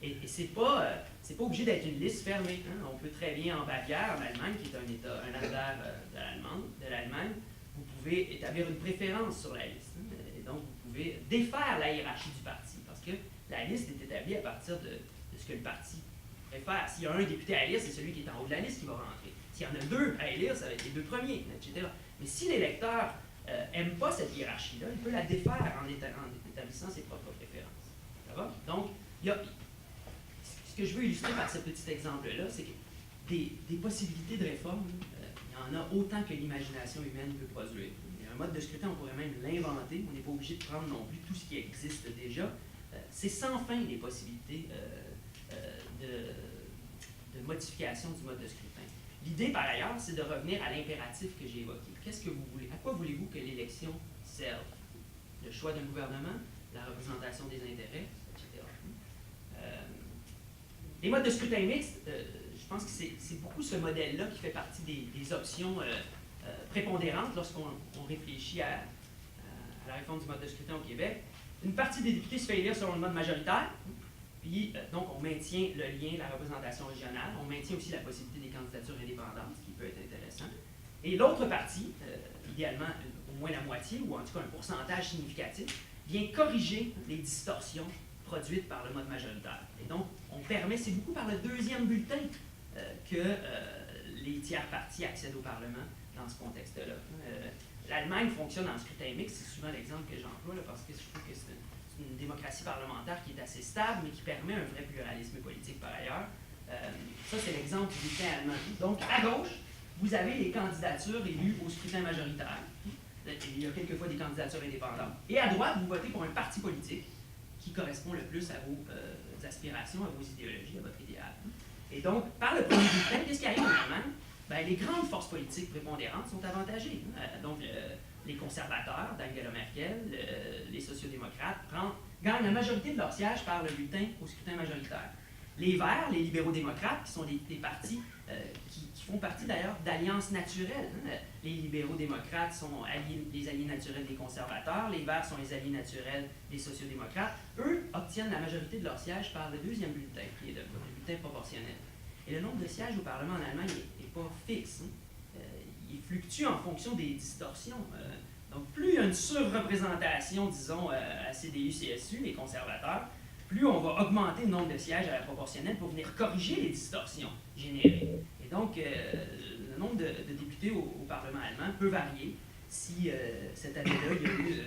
Et c'est pas obligé d'être une liste fermée. Hein. On peut très bien, en Bavière, en Allemagne, qui est un État, un alvéole de l'Allemagne, vous pouvez établir une préférence sur la liste. Hein. Et donc, vous pouvez défaire la hiérarchie du parti, parce que la liste est établie à partir de ce que le parti préfère. S'il y a un député à élire, c'est celui qui est en haut de la liste qui va rentrer. S'il y en a deux à élire, ça va être les deux premiers, etc. Mais si l'électeur n'aime pas cette hiérarchie-là, il peut la défaire en établissant ses propres préférences. Ça va? Donc, ce que je veux illustrer par ce petit exemple-là, c'est que des possibilités de réforme, il y en a autant que l'imagination humaine peut produire. Un mode de scrutin, on pourrait même l'inventer. On n'est pas obligé de prendre non plus tout ce qui existe déjà. C'est sans fin les possibilités de modification du mode de scrutin. L'idée, par ailleurs, c'est de revenir à l'impératif que j'ai évoqué. Qu'est-ce que vous voulez? À quoi voulez-vous que l'élection serve? Le choix d'un gouvernement, la représentation des intérêts, etc. Les modes de scrutin mixte, je pense que c'est beaucoup ce modèle-là qui fait partie des options prépondérantes lorsqu'on réfléchit à la réforme du mode de scrutin au Québec. Une partie des députés se fait élire selon le mode majoritaire, puis donc on maintient le lien, la représentation régionale, on maintient aussi la possibilité des candidatures indépendantes, ce qui peut être intéressant. Et l'autre partie, idéalement au moins la moitié, ou en tout cas un pourcentage significatif, vient corriger les distorsions produites par le mode majoritaire. Et donc, on permet, c'est beaucoup par le deuxième bulletin que les tiers partis accèdent au Parlement dans ce contexte-là. L'Allemagne fonctionne en scrutin mixte, c'est souvent l'exemple que j'emploie, parce que je trouve que c'est une démocratie parlementaire qui est assez stable, mais qui permet un vrai pluralisme politique par ailleurs. Ça, c'est l'exemple du bulletin allemand. Donc, à gauche, vous avez les candidatures élues au scrutin majoritaire. Il y a quelquefois des candidatures indépendantes. Et à droite, vous votez pour un parti politique qui correspond le plus à vos aspirations, à vos idéologies, à votre idéal. Et donc, par le premier bulletin, qu'est-ce qui arrive en Allemagne? Ben, les grandes forces politiques prépondérantes sont avantagées. Donc, les conservateurs d'Angela Merkel, les sociodémocrates, gagnent la majorité de leurs sièges par le bulletin au scrutin majoritaire. Les Verts, les libéraux-démocrates, qui sont des partis qui font partie d'ailleurs d'alliances naturelles. Les libéraux-démocrates sont les alliés naturels des conservateurs, les Verts sont les alliés naturels des sociodémocrates. Eux obtiennent la majorité de leurs sièges par le deuxième bulletin, qui est le bulletin proportionnel. Et le nombre de sièges au Parlement en Allemagne n'est pas fixe. Il fluctue en fonction des distorsions. Donc, plus il y a une surreprésentation, disons, à CDU-CSU, les conservateurs, plus on va augmenter le nombre de sièges à la proportionnelle pour venir corriger les distorsions générées. Et donc, le nombre de députés au Parlement allemand peut varier si cette année-là, il y a eu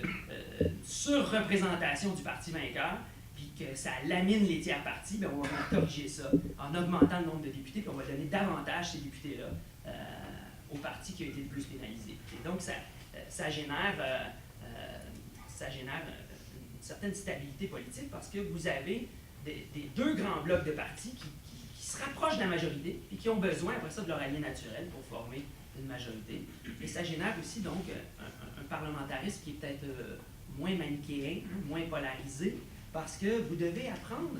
une surreprésentation du parti vainqueur, puis que ça lamine les tiers partis, bien, on va corriger ça en augmentant le nombre de députés, puis on va donner davantage ces députés-là au parti qui a été le plus pénalisé. Et donc, ça génère une certaine stabilité politique parce que vous avez des deux grands blocs de partis qui se rapprochent de la majorité et qui ont besoin, après ça, de leur allié naturel pour former une majorité. Et ça génère aussi, donc, un parlementarisme qui est peut-être moins manichéen, moins polarisé, parce que vous devez apprendre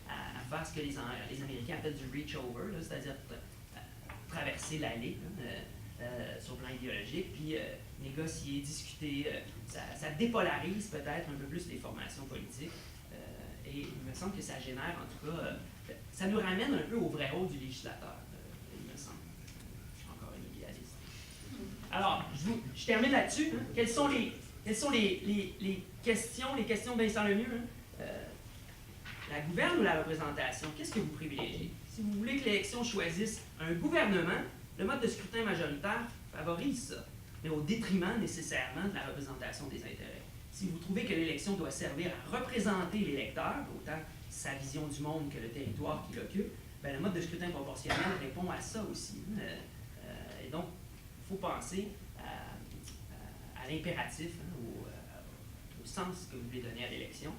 à faire ce que les Américains appellent du reach over, c'est-à-dire traverser l'allée sur le plan idéologique, puis négocier, discuter. Ça dépolarise peut-être un peu plus les formations politiques. Et il me semble que ça génère, en tout cas, ça nous ramène un peu au vrai rôle du législateur, il me semble. Je suis encore un idéaliste. Alors, je termine là-dessus. Hein. Quelles sont les questions de Vincent Lemieux? La gouverne ou la représentation? Qu'est-ce que vous privilégiez? Si vous voulez que l'élection choisisse un gouvernement, le mode de scrutin majoritaire favorise ça, mais au détriment nécessairement de la représentation des intérêts. Si vous trouvez que l'élection doit servir à représenter l'électeur, autant sa vision du monde que le territoire qu'il occupe, bien, le mode de scrutin proportionnel répond à ça aussi. Et donc, il faut penser à l'impératif, au sens que vous voulez donner à l'élection.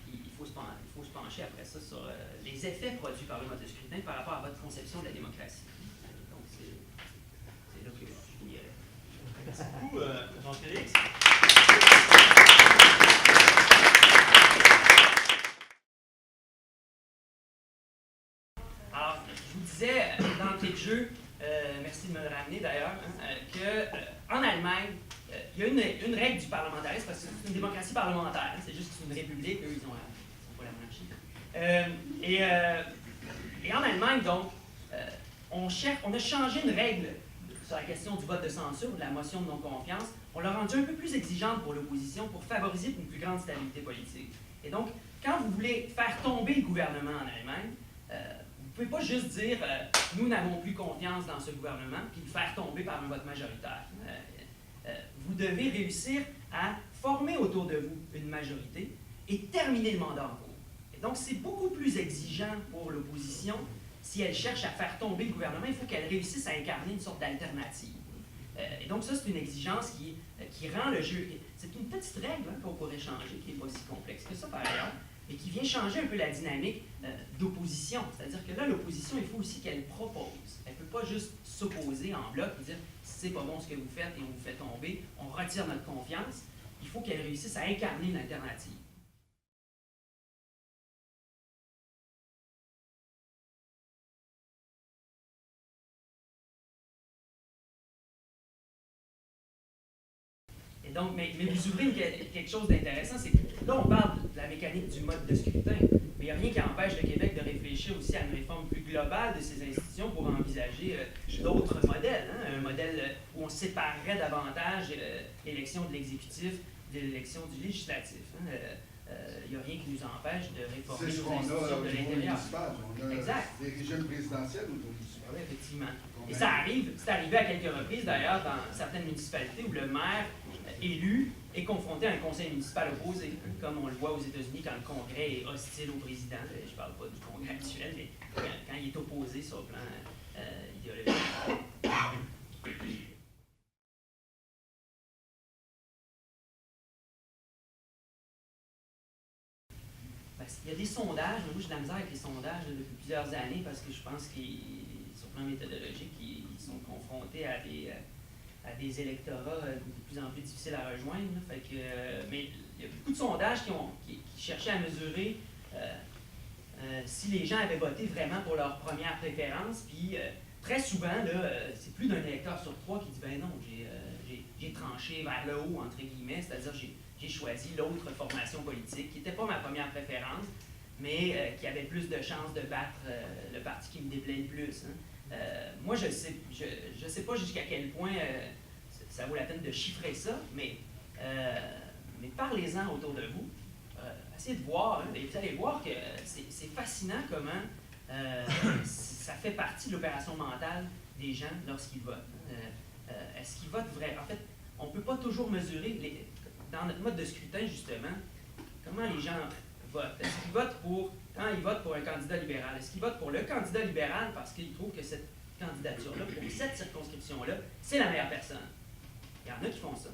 Puis, il faut se pencher après ça sur les effets produits par le mode de scrutin par rapport à votre conception de la démocratie. Donc, c'est là que je finirais. Merci beaucoup, Jean-Félix. Alors, je vous disais d'entrée de jeu, merci de me le ramener d'ailleurs, qu'en Allemagne, il y a une règle du parlementarisme, parce que c'est une démocratie parlementaire, hein, c'est juste que c'est une république, eux, ils sont pas la monarchie. Et en Allemagne, donc, on a changé une règle sur la question du vote de censure, de la motion de non-confiance. On l'a rendue un peu plus exigeante pour l'opposition pour favoriser une plus grande stabilité politique. Et donc, quand vous voulez faire tomber le gouvernement en Allemagne, vous ne pouvez pas juste dire nous n'avons plus confiance dans ce gouvernement puis le faire tomber par un vote majoritaire. Vous devez réussir à former autour de vous une majorité et terminer le mandat en cours. Et donc, c'est beaucoup plus exigeant pour l'opposition. Si elle cherche à faire tomber le gouvernement, il faut qu'elle réussisse à incarner une sorte d'alternative. Et donc, ça, c'est une exigence qui rend le jeu... C'est une petite règle qu'on pourrait changer, qui n'est pas si complexe que ça, par ailleurs, et qui vient changer un peu la dynamique d'opposition. C'est-à-dire que là, l'opposition, il faut aussi qu'elle propose. Elle ne peut pas juste s'opposer en bloc et dire « c'est pas bon ce que vous faites et on vous fait tomber, on retire notre confiance ». Il faut qu'elle réussisse à incarner une alternative. Et donc, mais vous ouvrez quelque chose d'intéressant, c'est que là, on parle de la mécanique du mode de scrutin, mais il n'y a rien qui empêche le Québec de réfléchir aussi à une réforme plus globale de ces institutions pour envisager d'autres modèles, hein, un modèle où on séparerait davantage l'élection de l'exécutif de l'élection du législatif. Hein. Il n'y a rien qui nous empêche de réformer les institutions de l'intérieur. On a exact. Des régimes présidentiels ou municipaux. Oui, effectivement. Et ça arrive, c'est arrivé à quelques reprises d'ailleurs dans certaines municipalités où le maire élu est confronté à un conseil municipal opposé, hein, comme on le voit aux États-Unis quand le Congrès est hostile au président. Je ne parle pas du Congrès actuel, mais quand il est opposé sur le plan idéologique. Il y a des sondages, moi j'ai de la misère avec les sondages depuis plusieurs années parce que je pense qu'ils, sur le plan méthodologique, ils sont confrontés à des électorats de plus en plus difficiles à rejoindre. Là. Fait que, mais il y a beaucoup de sondages qui cherchaient à mesurer si les gens avaient voté vraiment pour leur première préférence. Puis très souvent, c'est plus d'un électeur sur trois qui dit « ben non, j'ai tranché vers le haut », entre guillemets, c'est-à-dire j'ai choisi l'autre formation politique qui n'était pas ma première préférence, mais qui avait plus de chances de battre le parti qui me déplaît le plus. Hein. Moi, je sais pas jusqu'à quel point ça vaut la peine de chiffrer ça, mais parlez-en autour de vous. Essayez de voir, hein, et vous allez voir que c'est fascinant comment ça fait partie de l'opération mentale des gens lorsqu'ils votent. Est-ce qu'ils votent vraiment? En fait, on ne peut pas toujours mesurer, dans notre mode de scrutin, justement, comment les gens votent. Est-ce qu'ils votent quand ils votent pour un candidat libéral, est-ce qu'ils votent pour le candidat libéral parce qu'ils trouvent que cette candidature-là, pour cette circonscription-là, c'est la meilleure personne? Il y en a qui font ça.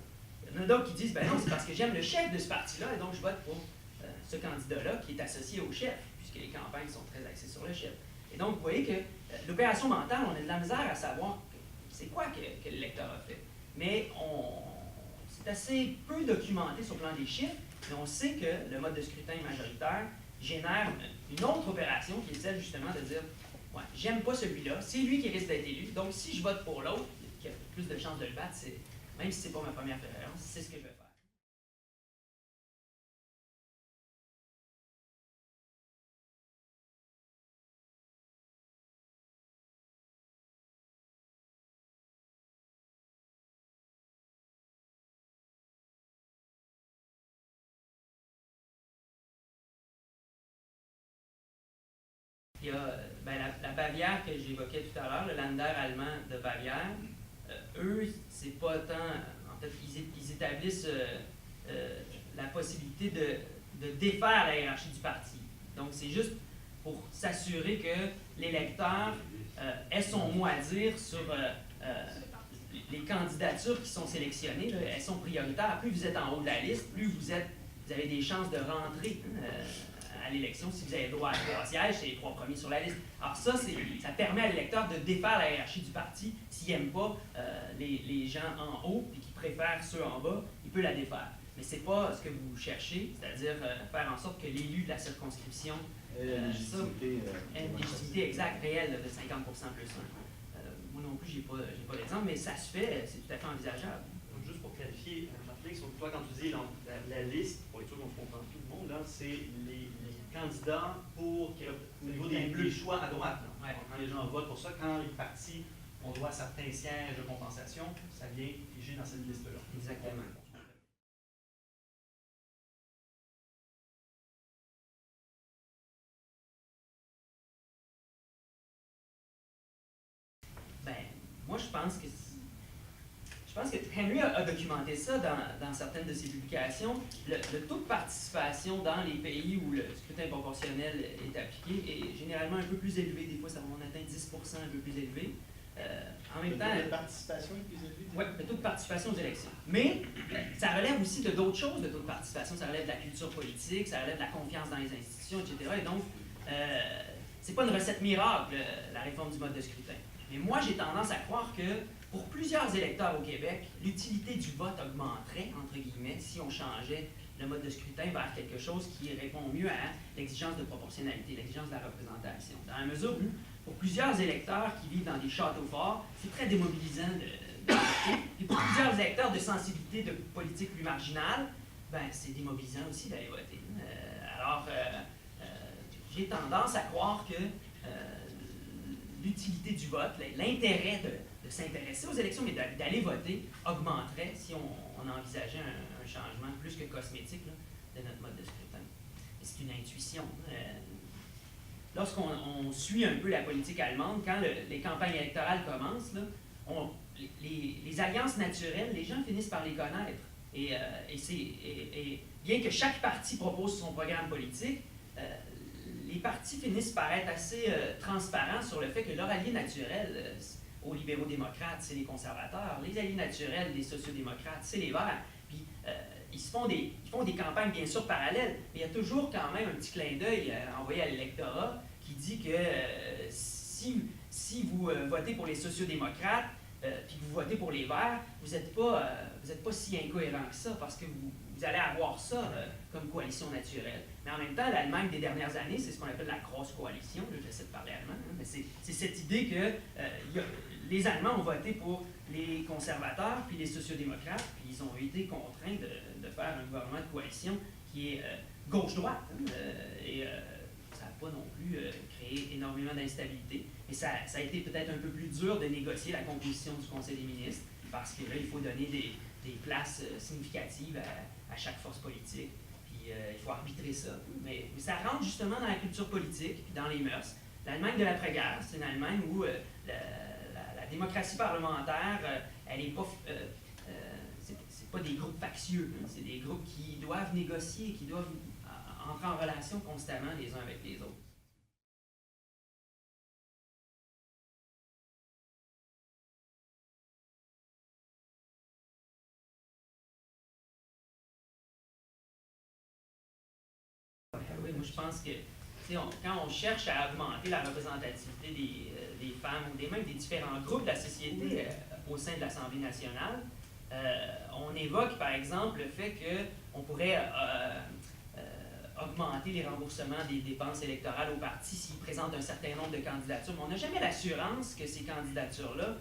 Il y en a d'autres qui disent, ben non, c'est parce que j'aime le chef de ce parti-là et donc je vote pour ce candidat-là qui est associé au chef, puisque les campagnes sont très axées sur le chef. Et donc, vous voyez que l'opération mentale, on a de la misère à savoir c'est quoi que l'électeur a fait. Mais c'est assez peu documenté sur le plan des chiffres, mais on sait que le mode de scrutin majoritaire génère une autre opération qui est celle justement de dire ouais, j'aime pas celui-là, c'est lui qui risque d'être élu, donc si je vote pour l'autre, qui a plus de chances de le battre, même si c'est pas ma première préférence, c'est ce que je vais faire. Il y a la Bavière que j'évoquais tout à l'heure, le Länder allemand de Bavière, eux, c'est pas tant. En fait, ils établissent la possibilité de défaire la hiérarchie du parti. Donc, c'est juste pour s'assurer que l'électeur ait son mot à dire sur les candidatures qui sont sélectionnées. Là, elles sont prioritaires. Plus vous êtes en haut de la liste, plus vous avez des chances de rentrer à l'élection, si vous avez droit à 3 sièges, c'est les 3 premiers sur la liste. Alors ça permet à l'électeur de défaire la hiérarchie du parti. S'il n'aime pas les gens en haut et qu'il préfère ceux en bas, il peut la défaire. Mais ce n'est pas ce que vous cherchez, c'est-à-dire faire en sorte que l'élu de la circonscription ait une légitimité exacte, réelle de 50% plus 1. Moi non plus, j'ai pas d'exemple, mais ça se fait, c'est tout à fait envisageable. Donc, juste pour clarifier, Jean-Félix, toi, quand tu dis la liste, pour être sûr qu'on comprend tout le monde, c'est les candidats au niveau des choix à droite. Là. Ouais. Quand les gens votent pour ça, quand les partis ont droit à certains sièges de compensation, ça vient figer dans cette liste-là. Exactement. Moi, je pense que Henry a documenté ça dans certaines de ses publications. Le taux de participation dans les pays où le scrutin proportionnel est appliqué est généralement un peu plus élevé. Des fois, on atteint 10% un peu plus élevé. En même temps, le taux de participation est plus élevé? Oui, le taux de participation aux élections. Mais ça relève aussi de d'autres choses, le taux de participation. Ça relève de la culture politique, ça relève de la confiance dans les institutions, etc. Et donc, c'est pas une recette miracle, la réforme du mode de scrutin. Mais moi, j'ai tendance à croire que pour plusieurs électeurs au Québec, l'utilité du vote augmenterait, entre guillemets, si on changeait le mode de scrutin vers quelque chose qui répond mieux à l'exigence de proportionnalité, l'exigence de la représentation. Dans la mesure où, pour plusieurs électeurs qui vivent dans des châteaux forts, c'est très démobilisant de voter. Et pour plusieurs électeurs de sensibilité de politique plus marginale, c'est démobilisant aussi d'aller voter. J'ai tendance à croire que l'utilité du vote, l'intérêt de s'intéresser aux élections, mais d'aller voter, augmenterait si on envisageait un changement plus que cosmétique là, de notre mode de scrutin. C'est une intuition. Lorsqu'on suit un peu la politique allemande, quand les campagnes électorales commencent, là, les alliances naturelles, les gens finissent par les connaître. Et bien que chaque parti propose son programme politique, les partis finissent par être assez transparents sur le fait que leur allié naturel aux libéraux-démocrates, c'est les conservateurs. Les alliés naturels des sociaux-démocrates, c'est les Verts. Puis ils font des campagnes, bien sûr, parallèles, mais il y a toujours quand même un petit clin d'œil envoyé à l'électorat qui dit que si vous votez pour les sociaux-démocrates, puis que vous votez pour les Verts, vous n'êtes pas si incohérent que ça, parce que vous allez avoir ça comme coalition naturelle. Mais en même temps, l'Allemagne des dernières années, c'est ce qu'on appelle la grosse coalition. Là, j'essaie de parler allemand, hein, mais c'est cette idée que les Allemands ont voté pour les conservateurs puis les sociaux-démocrates, puis ils ont été contraints de faire un gouvernement de coalition qui est gauche-droite. Hein, ça n'a pas non plus créé énormément d'instabilité. Mais ça a été peut-être un peu plus dur de négocier la composition du Conseil des ministres, parce que là, il faut donner des places significatives à chaque force politique. Puis il faut arbitrer ça. Mais ça rentre justement dans la culture politique, puis dans les mœurs. L'Allemagne de l'après-guerre, c'est une Allemagne où la démocratie parlementaire, elle n'est pas... c'est pas des groupes factieux, hein, c'est des groupes qui doivent négocier, qui doivent entrer en relation constamment les uns avec les autres. Oui, moi je pense que quand on cherche à augmenter la représentativité des femmes ou même des différents groupes de la société au sein de l'Assemblée nationale, on évoque par exemple le fait qu'on pourrait augmenter les remboursements des dépenses électorales aux partis s'ils présentent un certain nombre de candidatures. Mais on n'a jamais l'assurance que ces candidatures-là,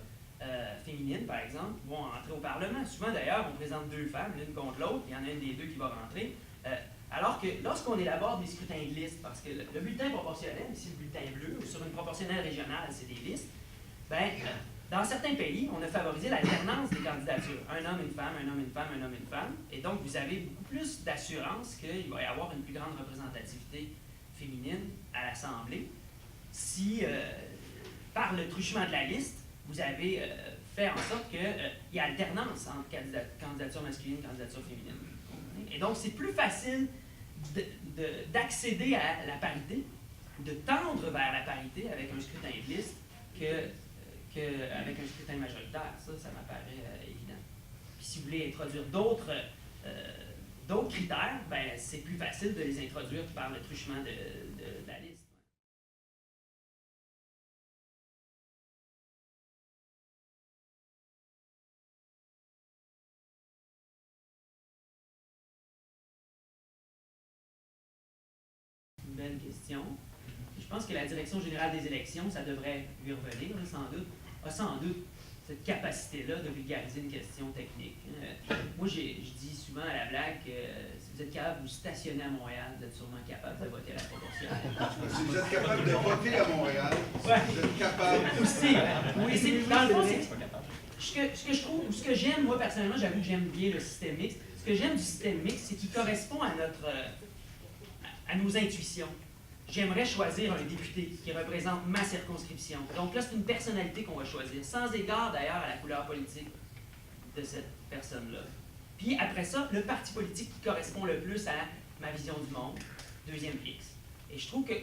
féminines par exemple, vont entrer au Parlement. Souvent d'ailleurs, on présente 2 femmes, l'une contre l'autre, il y en a une des 2 qui va rentrer. Alors que lorsqu'on élabore des scrutins de liste, parce que le bulletin proportionnel, ici le bulletin bleu, ou sur une proportionnelle régionale, c'est des listes, dans certains pays, on a favorisé l'alternance des candidatures. Un homme, une femme, un homme, une femme, un homme, une femme. Et donc, vous avez beaucoup plus d'assurance qu'il va y avoir une plus grande représentativité féminine à l'Assemblée si, par le truchement de la liste, vous avez fait en sorte qu'il y ait alternance entre candidature masculine et candidature féminine. Et donc, c'est plus facile d'accéder à la parité, de tendre vers la parité avec un scrutin de liste qu'avec un scrutin majoritaire. Ça m'apparaît évident. Puis si vous voulez introduire d'autres d'autres critères, ben, c'est plus facile de les introduire par le truchement de la liste. Une belle question. Je pense que la Direction générale des élections, ça devrait lui revenir, sans doute cette capacité-là de vulgariser une question technique. Moi, je dis souvent à la blague que si vous êtes capable de vous stationner à Montréal, vous êtes sûrement capable de voter à la proportionnelle. Si vous êtes capable de voter à Montréal, Ouais. vous êtes capable. Aussi, oui, c'est dans le fond, c'est ce que je trouve, ou ce que j'aime, moi personnellement, j'avoue que j'aime bien le système mixte. Ce que j'aime du système mixte, c'est qu'il correspond à nos intuitions. J'aimerais choisir un député qui représente ma circonscription. Donc là, c'est une personnalité qu'on va choisir, sans égard d'ailleurs à la couleur politique de cette personne-là. Puis après ça, le parti politique qui correspond le plus à ma vision du monde, deuxième X. Et je trouve que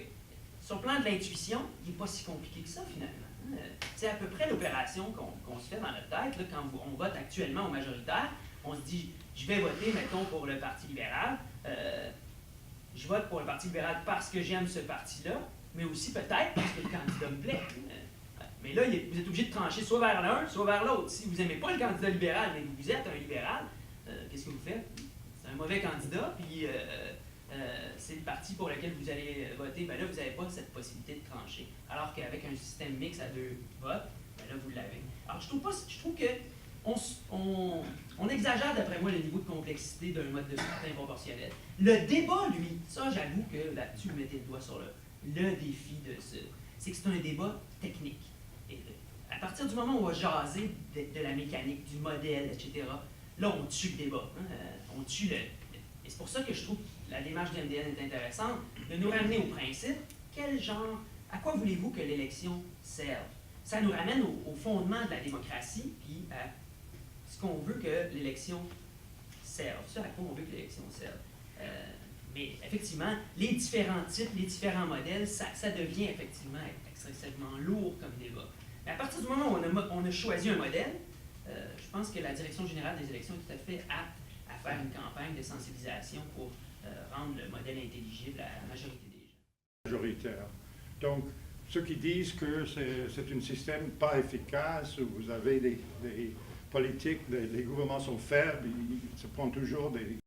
sur le plan de l'intuition, il n'est pas si compliqué que ça finalement. C'est à peu près l'opération qu'on se fait dans notre tête là, quand on vote actuellement au majoritaire. On se dit, je vais voter, mettons, pour le Parti libéral. Je vote pour le Parti libéral parce que j'aime ce parti-là, mais aussi peut-être parce que le candidat me plaît. Mais là, vous êtes obligé de trancher soit vers l'un, soit vers l'autre. Si vous n'aimez pas le candidat libéral, mais vous êtes un libéral, qu'est-ce que vous faites? C'est un mauvais candidat, puis c'est le parti pour lequel vous allez voter. Ben là, vous n'avez pas cette possibilité de trancher. Alors qu'avec un système mixte à 2 votes, ben là, vous l'avez. Alors, je trouve que on exagère, d'après moi, le niveau de complexité d'un mode de scrutin proportionnel. Le débat, lui, ça, j'avoue que là-dessus, vous mettez le doigt sur le défi de ce. C'est que c'est un débat technique. Et à partir du moment où on va jaser de la mécanique, du modèle, etc., là, on tue le débat. On tue le. Et c'est pour ça que je trouve que la démarche de MDN est intéressante, de nous ramener au principe. Quel genre. À quoi voulez-vous que l'élection serve? Ça nous ramène au fondement de la démocratie, puis à ce qu'on veut que l'élection serve, ce à quoi on veut que l'élection serve. Mais effectivement, les différents types, les différents modèles, ça devient effectivement excessivement lourd comme débat. Mais à partir du moment où on a choisi un modèle, je pense que la Direction générale des élections est tout à fait apte à faire une campagne de sensibilisation pour rendre le modèle intelligible à la majorité des gens. Majoritaire. Donc, ceux qui disent que c'est un système pas efficace, où vous avez des politiques, les gouvernements sont faibles, ils se prennent toujours des